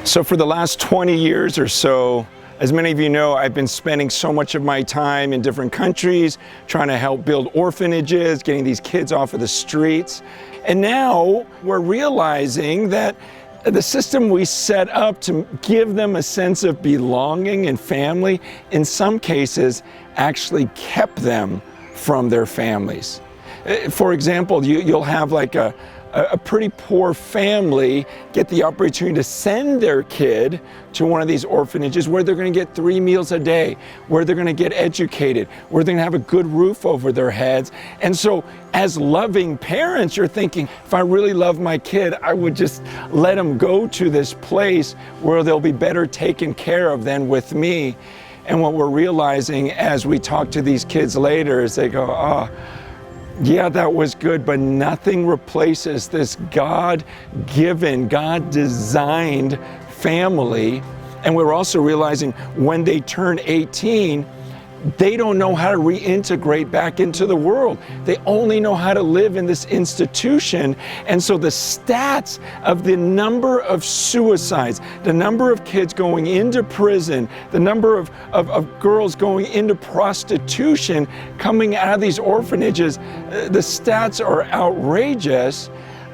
So for the last 20 years or so, as many of you know, I've been spending so much of my time in different countries trying to help build orphanages, getting these kids off of the streets. And now we're realizing that the system we set up to give them a sense of belonging and family, in some cases, actually kept them from their families. For example, you'll have like a pretty poor family get the opportunity to send their kid to one of these orphanages where they're going to get 3 meals a day, where they're going to get educated, where they're going to have a good roof over their heads. And so as loving parents, you're thinking, if I really love my kid, I would just let them go to this place where they'll be better taken care of than with me. And what we're realizing as we talk to these kids later is they go, oh, yeah, that was good, but nothing replaces this God-given, God-designed family. And we're also realizing when they turn 18, they don't know how to reintegrate back into the world. They only know how to live in this institution. And so the stats of the number of suicides, the number of kids going into prison, the number of girls going into prostitution, coming out of these orphanages, the stats are outrageous.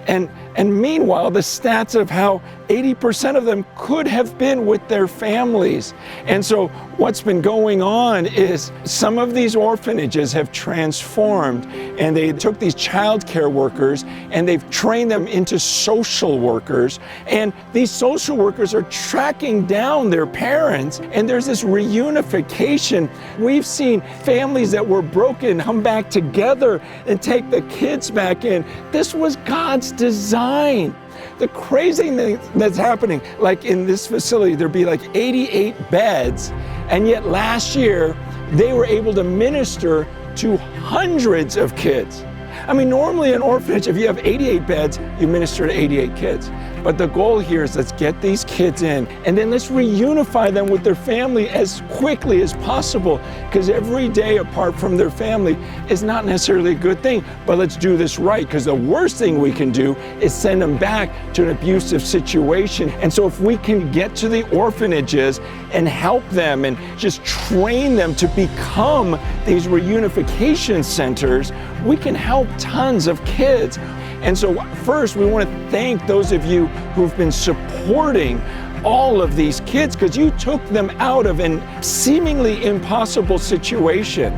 And meanwhile, the stats of how 80% of them could have been with their families. And so what's been going on is some of these orphanages have transformed, and they took these child care workers and they've trained them into social workers. And these social workers are tracking down their parents, and there's this reunification. We've seen families that were broken come back together and take the kids back in. This was God's design. The crazy thing that's happening, like in this facility, there'd be like 88 beds, and yet last year they were able to minister to hundreds of kids. I mean, normally in an orphanage, if you have 88 beds, you minister to 88 kids. But the goal here is let's get these kids in, and then let's reunify them with their family as quickly as possible, because every day apart from their family is not necessarily a good thing. But let's do this right, because the worst thing we can do is send them back to an abusive situation. And so if we can get to the orphanages and help them and just train them to become these reunification centers, we can help tons of kids. And so first, we want to thank those of you who've been supporting all of these kids, because you took them out of a seemingly impossible situation.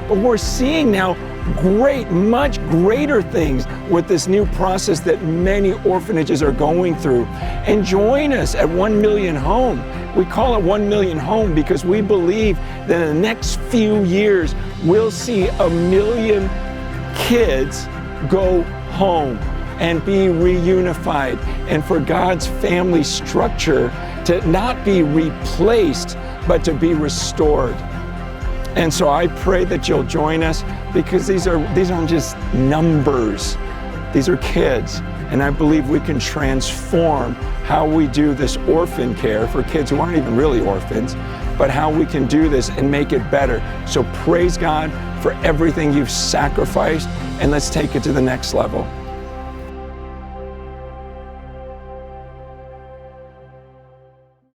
But we're seeing now much greater things with this new process that many orphanages are going through. And join us at 1 Million Home. We call it 1 Million Home because we believe that in the next few years, we'll see 1 million kids go home and be reunified, and for God's family structure to not be replaced, but to be restored. And so I pray that you'll join us, because these aren't just numbers. These are kids, and I believe we can transform how we do this orphan care for kids who aren't even really orphans, but how we can do this and make it better. So praise God for everything you've sacrificed, and let's take it to the next level.